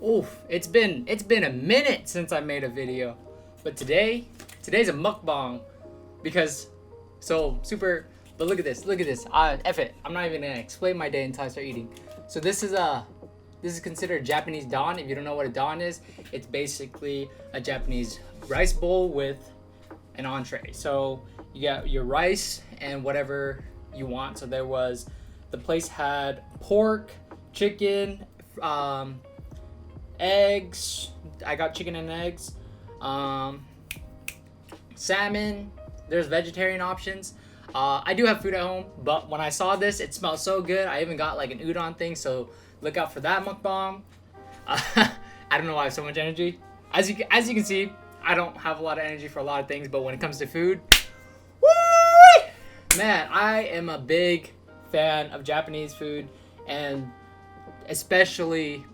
Oof, it's been a minute since I made a video, but today's a mukbang because super. But look at this, F it. I'm not even gonna explain my day until I start eating. So this is considered Japanese don. If you don't know what a don is, it's basically a Japanese rice bowl with an entree. So you got your rice and whatever you want. So the place had pork, chicken, eggs. I got chicken and eggs, salmon. There's vegetarian options. I do have food at home, but when I saw this, it smelled so good. I even got like an udon thing, so look out for that mukbang. I don't know why I have so much energy. As you can see, I don't have a lot of energy for a lot of things, but when it comes to food, woo! Man, I am a big fan of Japanese food, and especially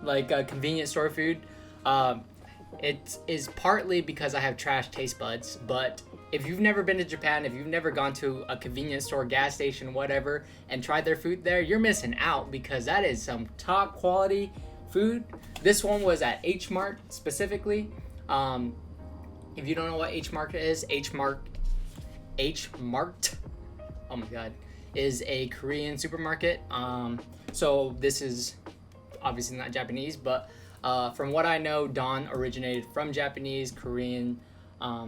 like convenience store food. It is partly because I have trash taste buds, but if you've never been to Japan, if you've never gone to a convenience store, gas station, whatever, and tried their food there, you're missing out because that is some top quality food. This one was at H Mart specifically. If you don't know what H Mart is, H Mart, oh my god, is a Korean supermarket. So this is obviously not Japanese, but from what I know, don originated from Japanese, Korean.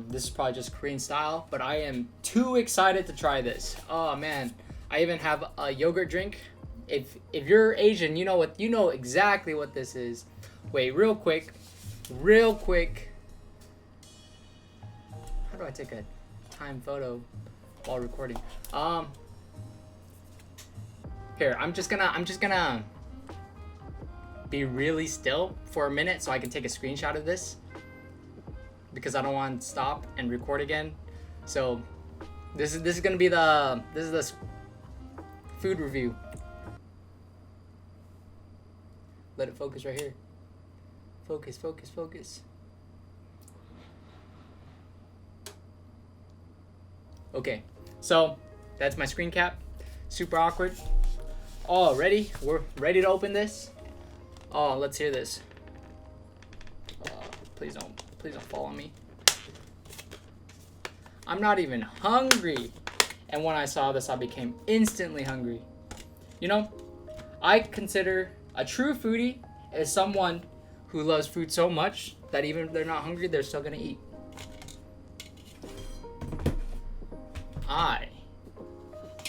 This is probably just Korean style, but I am too excited to try this. Oh man, I even have a yogurt drink. If you're Asian, you know exactly what this is. Wait, real quick. How do I take a time photo while recording? Here, I'm just gonna be really still for a minute so I can take a screenshot of this, because I don't want to stop and record again. So this is gonna be the food review. Let it focus right here. Focus. Okay, so that's my screen cap. Super awkward. Oh, ready? We're ready to open this. Oh, let's hear this. Please don't fall on me. I'm not even hungry. And when I saw this, I became instantly hungry. You know, I consider a true foodie as someone who loves food so much that even if they're not hungry, they're still gonna eat.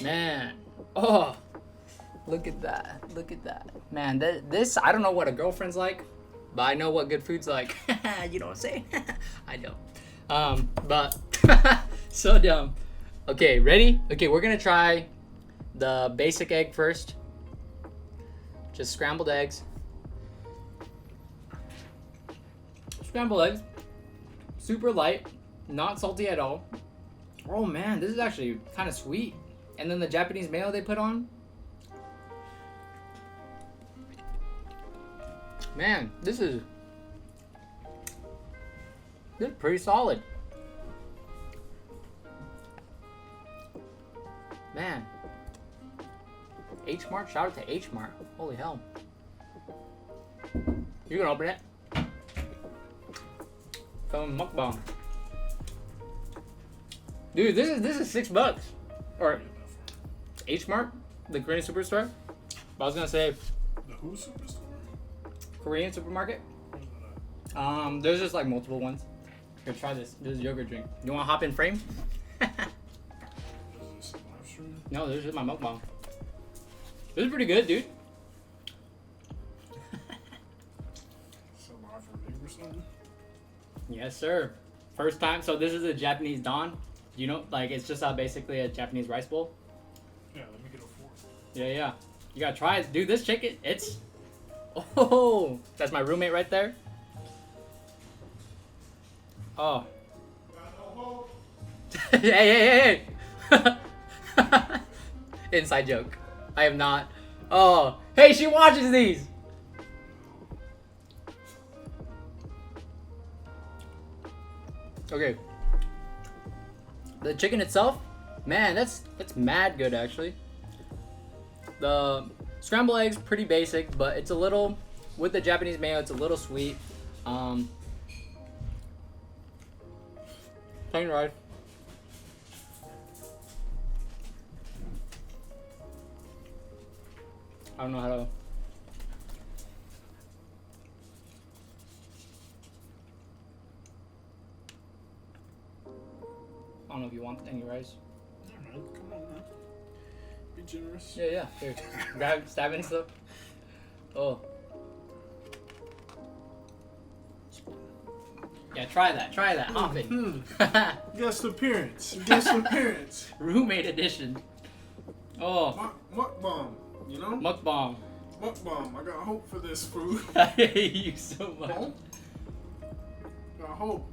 Man, oh, look at that. Man, this, I don't know what a girlfriend's like, but I know what good food's like. You know what I'm saying? I don't. But so dumb. Okay, ready? Okay, we're gonna try the basic egg first. Just scrambled eggs. Scrambled eggs. Super light, not salty at all. Oh man, this is actually kind of sweet. And then the Japanese mayo they put on. Man, this is pretty solid. Man. H Mart, shout out to H Mart. Holy hell. You can open it. From mukbang. Dude, this is $6. Or H Mart, the Korean superstore. But I was gonna say the who superstore? Korean supermarket. There's just like multiple ones. Here, try this. This is yogurt drink. You wanna hop in frame? Is this live stream? No, this is my mukbang. This is pretty good, dude. So live from Big or something? Yes, sir. First time. So this is a Japanese don. You know, like it's just basically a Japanese rice bowl. Yeah, let me get a fork. Yeah. You gotta try it, dude. This chicken, it's. Oh, that's my roommate right there. Oh. Hey. Inside joke. I am not. Oh, hey, she watches these. Okay. The chicken itself, man, that's mad good actually. The scrambled eggs pretty basic, but it's a little with the Japanese mayo, it's a little sweet. Plain rice. I don't know how to. I don't know if you want any rice. Alright, come on, man. Be generous. Yeah, yeah. Here, grab, stab into stuff. Oh. Yeah, try that. Try that. Often. Guest appearance. Guest appearance. Roommate edition. Oh. Mukbang. You know? Mukbang. Mukbang. I got hope for this food. I hate you so much. Hope? Got hope.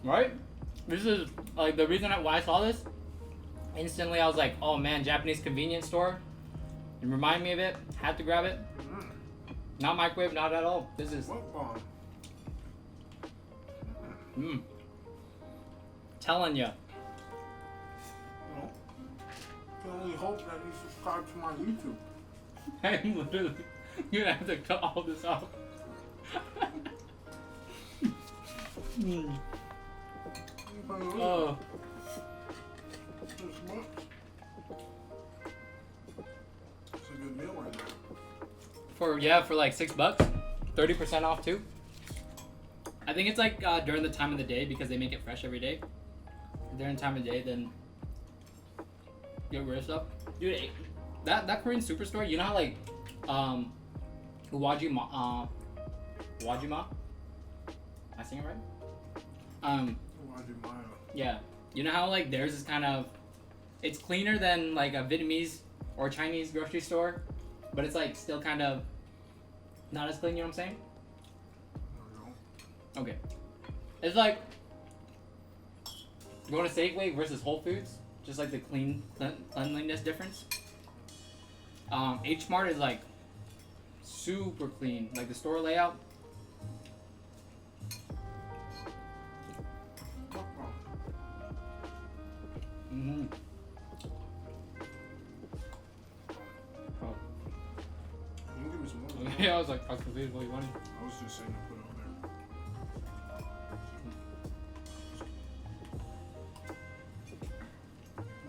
Right? This is like the reason why I saw this. Instantly, I was like, "Oh man, Japanese convenience store." It reminded me of it. Had to grab it. Not microwave, not at all. This is. Mukbang. Telling ya. Well, can only hope that you subscribe to my YouTube. I'm literally gonna have to cut all this off. Oh. It's a good meal right now. For like $6, 30% off too. I think it's like during the time of the day because they make it fresh every day. During the time of the day, then get rid of stuff. Dude, that Korean superstore, you know how like Wajima Am I saying it right? Yeah. You know how like theirs is kind of, it's cleaner than like a Vietnamese or Chinese grocery store, but it's like still kind of not as clean, you know what I'm saying? Okay. It's like going to Safeway versus Whole Foods, just like the cleanliness difference. H Mart is like super clean, like the store layout. Mm-hmm. Oh. Can you give me some more? Yeah, I was like, I was confused what you wanted. I was just saying to put it over there.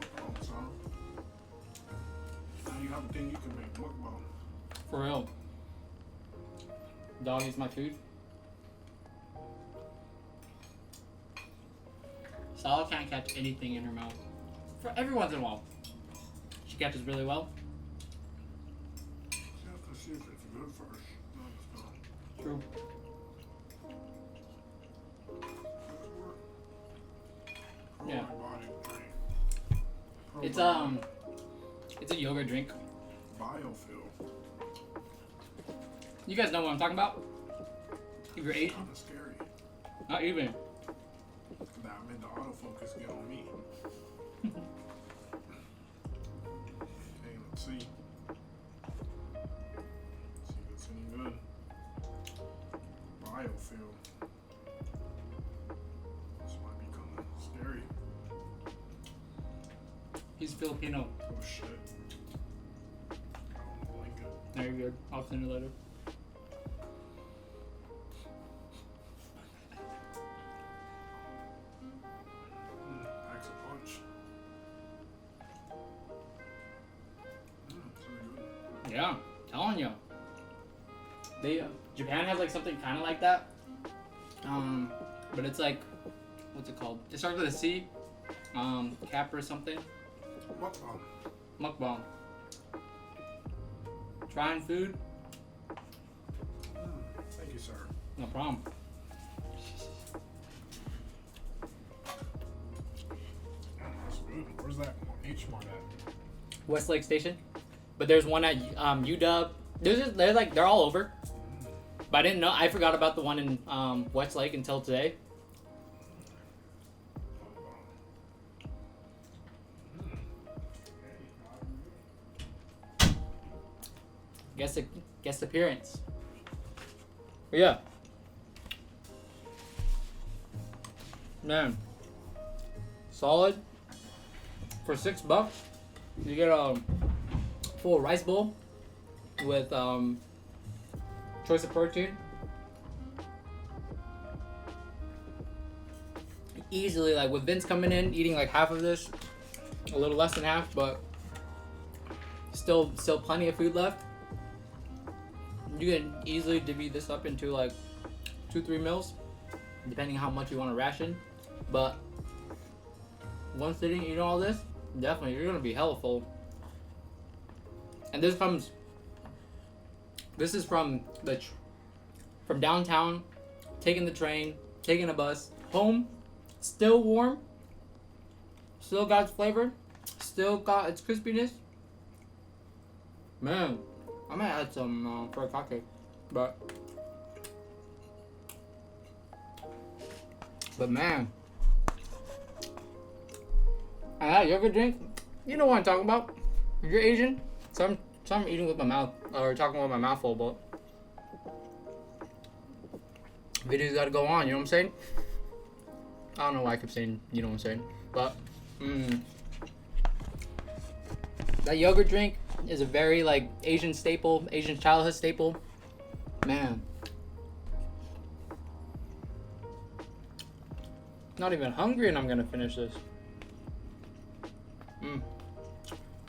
Mukbang, son. Now you have a thing you can make mukbang. For real. Dog eats my food. Sala can't catch anything in her mouth. For every once in a while. She catches really well. You have to see if it's good first. No, it's not. True. Yeah. It's a yogurt drink. Biofill. You guys know what I'm talking about? If you're 8, Kind of scary. not even. That made the autofocus get on me. Okay, let's see. See if it's any good. Biofill. This might be kind of scary. He's Filipino. Oh shit. I don't like it. No, you're good. I'll send it later. Packs a punch. It's really good. Yeah, telling you. They Japan has like something kind of like that. But it's like, what's it called? It starts with a C. Cap or something. Mukbang. Mukbang. Trying food? Thank you, sir. No problem. That's good. Where's that H Mart at? Westlake Station. But there's one at UW. They're all over. But I didn't know. I forgot about the one in Westlake until today. Guest appearance. But yeah. Man. Solid. For $6, you get a full rice bowl, with choice of protein. Easily, like with Vince coming in, eating like half of this, a little less than half, but still plenty of food left. You can easily divvy this up into like 2-3 meals, depending how much you want to ration. But one sitting eating all this, definitely you're gonna be hella full. And this is from from downtown, taking the train, taking a bus home, still warm, still got its flavor, still got its crispiness. Man, I might add some for a cocktail, but man, and that yogurt drink, you know what I'm talking about. If you're Asian, so I'm eating with my mouth or talking with my mouth full, but video's gotta go on. You know what I'm saying? I don't know why I keep saying, you know what I'm saying, but that yogurt drink is a very like Asian staple, Asian childhood staple. Man, not even hungry and I'm gonna finish this.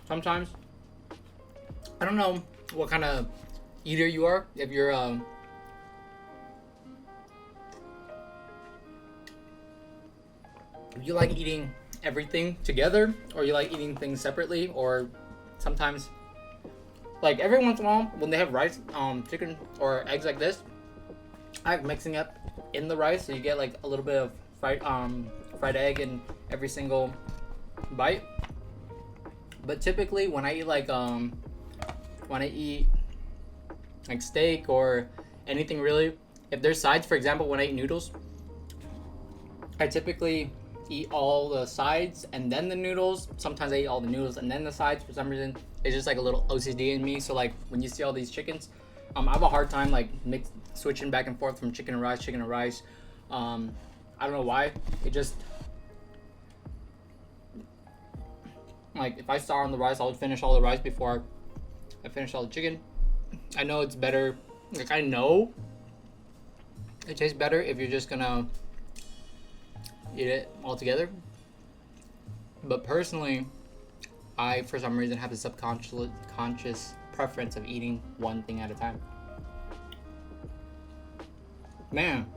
Sometimes I don't know what kind of eater you are. If you're if you like eating everything together, or you like eating things separately, or sometimes like every once in a while when they have rice, chicken or eggs like this, I like mixing up in the rice, so you get like a little bit of fried egg in every single bite. But typically when I eat like steak or anything really, if there's sides, for example, when I eat noodles, I typically eat all the sides and then the noodles. Sometimes I eat all the noodles and then the sides. For some reason, it's just like a little OCD in me. So like when you see all these chickens, I have a hard time like switching back and forth from chicken to rice. I don't know why. It just like if I start on the rice, I would finish all the rice before I finish all the chicken. I know it's better. Like I know it tastes better if you're just gonna eat it all together. But personally, I for some reason have the subconscious preference of eating one thing at a time. Man.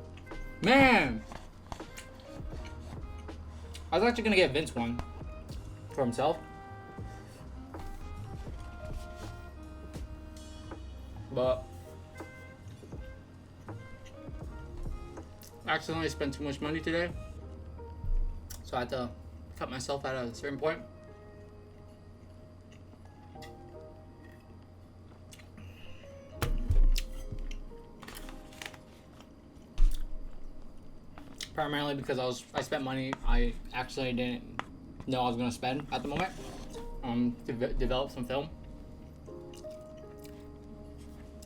I was actually gonna get Vince one for himself, but I accidentally spent too much money today, so I had to cut myself at a certain point. Primarily because I spent money I actually didn't know I was gonna spend at the moment to develop some film.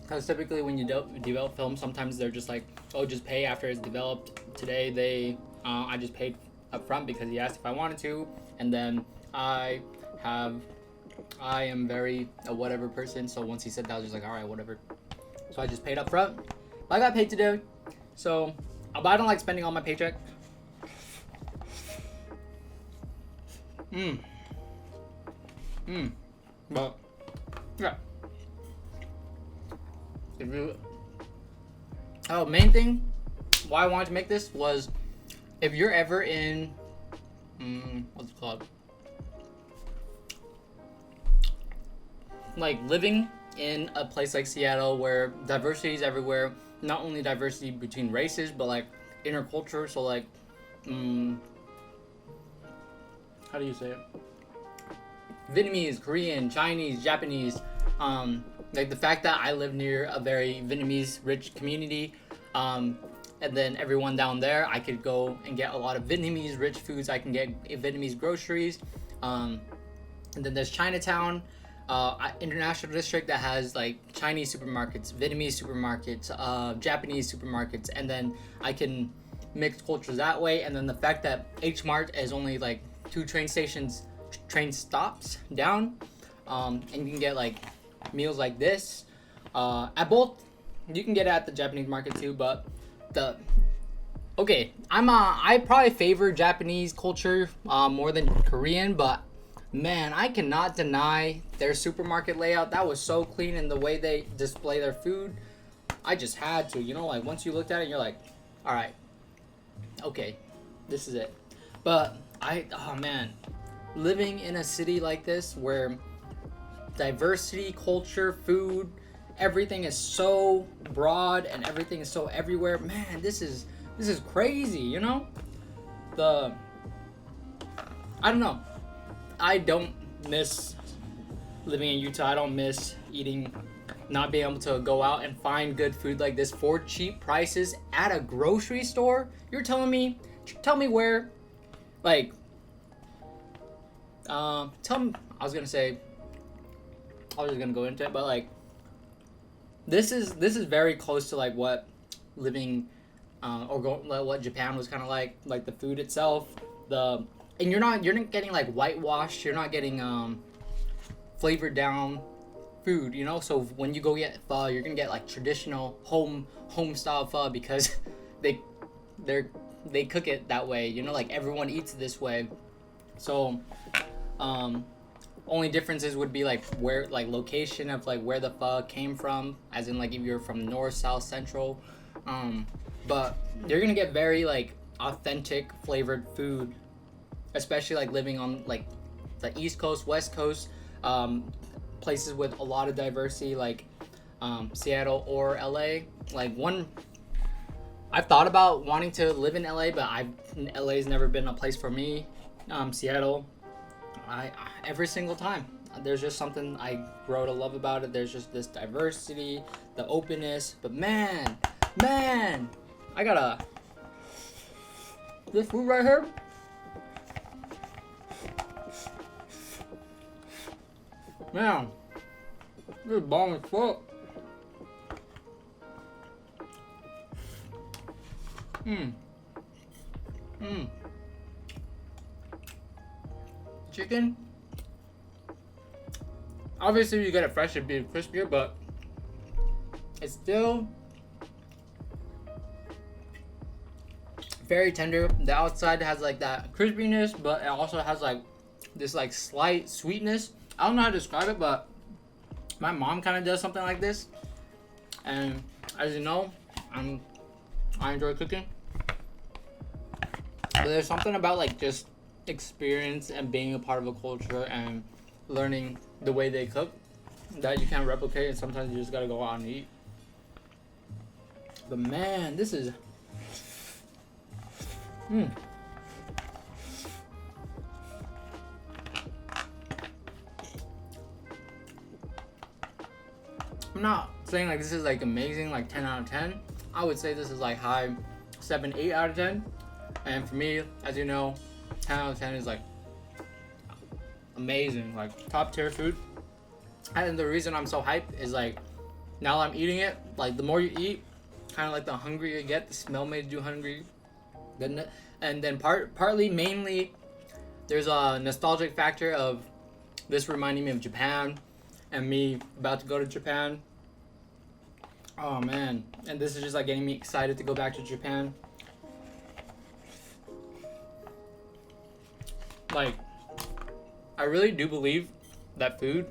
Because typically when you develop film, sometimes they're just like, oh, just pay after it's developed. Today I just paid up front because he asked if I wanted to, and then I am very a whatever person, so once he said that I was just like, alright, whatever. So I just paid up front. I got paid today, so but I don't like spending all my paycheck. But yeah. Main thing why I wanted to make this was if you're ever in what's it called? Like living in a place like Seattle where diversity is everywhere. Not only diversity between races, but like interculture. So like, how do you say it? Vietnamese, Korean, Chinese, Japanese. Like the fact that I live near a very Vietnamese rich community, and then everyone down there, I could go and get a lot of Vietnamese rich foods. I can get Vietnamese groceries, and then there's Chinatown. International district that has like Chinese supermarkets, Vietnamese supermarkets, Japanese supermarkets, and then I can mix cultures that way. And then the fact that H Mart is only like 2 train stops down, and you can get like meals like this, At both, you can get it at the Japanese market too, but the okay, I probably favor Japanese culture more than Korean, but man, I cannot deny their supermarket layout. That was so clean, and the way they display their food, I just had to, like once you looked at it, you're like, all right, okay, this is it. But oh man, living in a city like this where diversity, culture, food, everything is so broad and everything is so everywhere, man, this is crazy, the I don't know, I don't miss living in Utah. I don't miss eating, not being able to go out and find good food like this for cheap prices at a grocery store. You're telling me where, like, tell me, I was just gonna go into it, but like, this is very close to like what living, like what Japan was kind of like the food itself, and you're not getting like whitewashed, you're not getting flavored down food, so when you go get pho, you're gonna get like traditional home style pho because they cook it that way, like everyone eats this way. So only differences would be like where, like location of like where the pho came from, as in like if you're from north, south, central, but you're gonna get very like authentic flavored food, especially like living on like the East Coast, West Coast, places with a lot of diversity, like Seattle or LA. Like I've thought about wanting to live in LA, but LA's never been a place for me. Seattle, every single time there's just something I grow to love about it. There's just this diversity, the openness. But man, I gotta, this food right here, man, this is bomb as fuck. Chicken, obviously you get it fresh and be crispier, but it's still very tender. The outside has like that crispiness, but it also has like this like slight sweetness. I don't know how to describe it, but my mom kind of does something like this, and as you know, I enjoy cooking, but there's something about like just experience and being a part of a culture and learning the way they cook that you can't replicate, and sometimes you just gotta go out and eat. But man, this is I'm not saying like this is like amazing, like 10 out of 10. I would say this is like high 7, 8 out of 10. And for me, as you know, 10 out of 10 is like amazing, like top tier food. And the reason I'm so hyped is like now I'm eating it, like the more you eat, kind of like the hungrier you get, the smell made you hungry. And then partly, mainly, there's a nostalgic factor of this reminding me of Japan and me about to go to Japan. Oh man, and this is just like getting me excited to go back to Japan. Like, I really do believe that food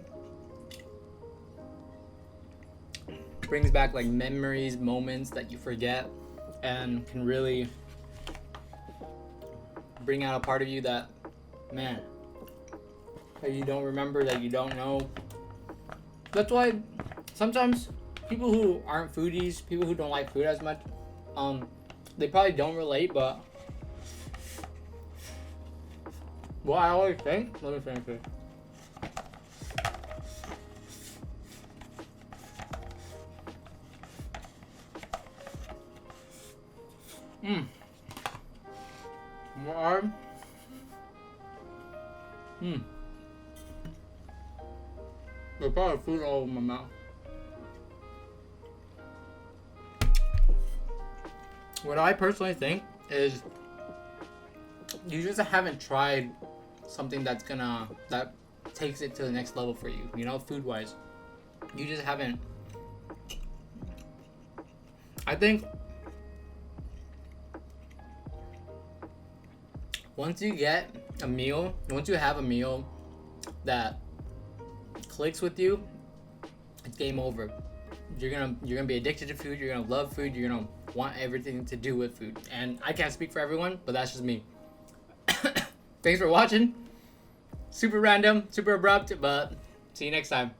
brings back like memories, moments that you forget, and can really bring out a part of you that, man, that you don't remember, that you don't know. That's why sometimes people who aren't foodies, people who don't like food as much, they probably don't relate, but what I always think, let me finish this. Warm. There's probably food all over my mouth. What I personally think is you just haven't tried something that takes it to the next level for you, food wise. You just haven't I think once you have a meal that clicks with you, it's game over. You're gonna be addicted to food. You're gonna love food. You're gonna want everything to do with food. And I can't speak for everyone, but that's just me. Thanks for watching. Super random, super abrupt, but see you next time.